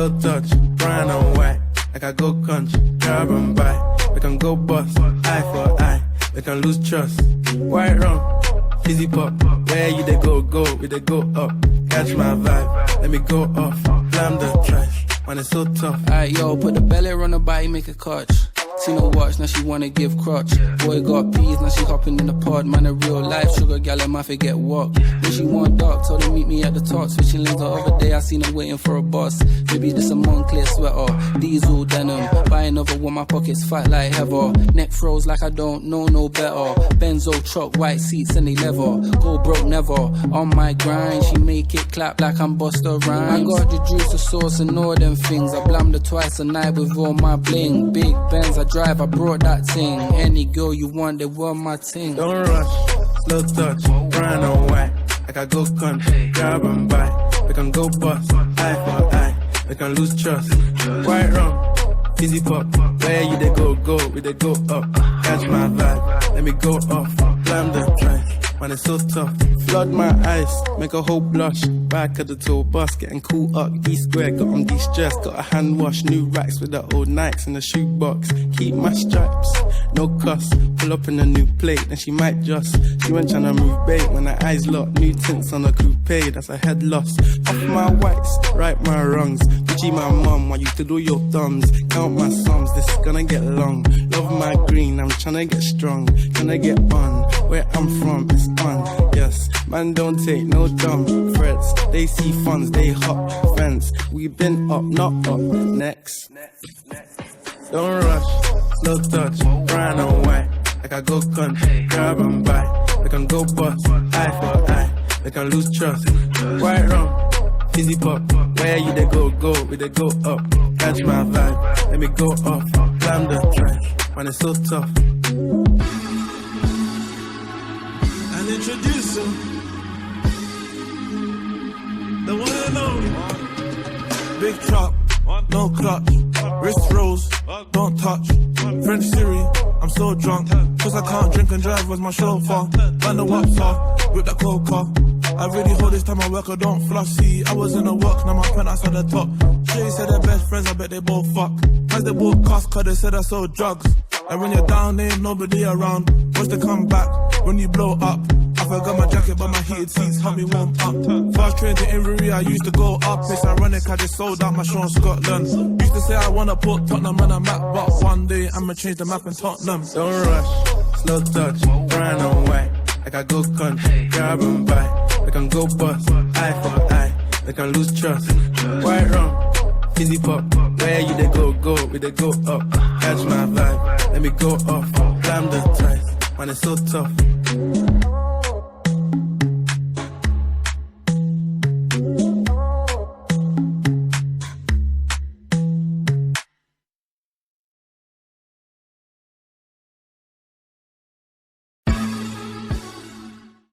slow touch, brown and white. Like I go country, grab and buy. We can go bust, eye for eye. We can lose trust. White rum, fizzy pop. Where you they go, we they go up. Catch my vibe, let me go off. Blam the trash, man it's so tough. Alright yo, put the belly on the body, make a catch. See no watch, now she wanna give crotch. Boy got peas, now she hopping in the pod. Man a real life sugar gal, and my forget walk. When she want dark, told her meet me at the top. Switching lanes the other day, I seen her waiting for a bus. Maybe this a Moncler sweater, diesel denim. Buy another one, my pockets fat like heather. Neck froze like I don't know no better. Benzo truck, white seats and they leather. Go broke never, on my grind. She make it clap like I'm Busta Rhymes. I got the juice, the sauce and all them things. I blammed her twice a night with all my bling. Big Benz, I drive, I brought that thing. Any girl you want, they want my thing. Don't rush, slow touch, brown and white. Like I go country, grab and buy. We can go bust, eye for eye. We can lose trust. White rum, fizzy pop. Where you they go, we they go up. Catch my vibe, let me go off. Blam the trash, man it's so tough. Flood my eyes, make a whole blush. Back of the tour bus, getting cool up. D-square, got on de-stress. Got a hand wash, new racks with the old Nikes in the shoebox. Keep my stripes, no cuss. Pull up in a new plate, then she might just. She went tryna move bait when her eyes locked. New tints on a coupe, that's a head loss. Off my whites, right my wrongs. Gucci my mum, while you do your thumbs. Count my sums, this is gonna get long. Love my green, I'm tryna get strong. Tryna get on, where I'm from, it's on. Yes, man don't take no dumb threats. They see funds, they hop fence. We been up, not up. Next. Don't rush, slow touch, brown and white. Like I go country, grab and buy. We can go bust, eye for eye. We can lose trust. White rum, fizzy pop. Where you they go, we they go up. Catch my vibe, let me go off. Blam the trash, man it's so tough. And introduce him, the one and only. Big chop, no clutch. Wrist rolls, don't touch. French Siri, I'm so drunk. Cause I can't drink and drive was my chauffeur. Burn the waps off, with that coca. I really hold this time I work, I don't flush. See, I was in the work, now my penthouse at the top. Shay said they're best friends, I bet they both fuck. As they both cost, cause they said I sold drugs. And when you're down, there ain't nobody around. What's the comeback when you blow up? I forgot my jacket, but my heated seats help me warm up. Fast train to Inverie, I used to go up. It's ironic, I just sold out my show in Scotland. Used to say I wanna put Tottenham on a map, but one day I'ma change the map in Tottenham. Don't rush, slow touch, brown and white. Like I go country, grab and buy. We can go bust, eye for eye. We can lose trust. White rum, fizzy pop. Where you they go, we they go up. Catch my vibe, let me go off. Blam the trash, man it's so tough.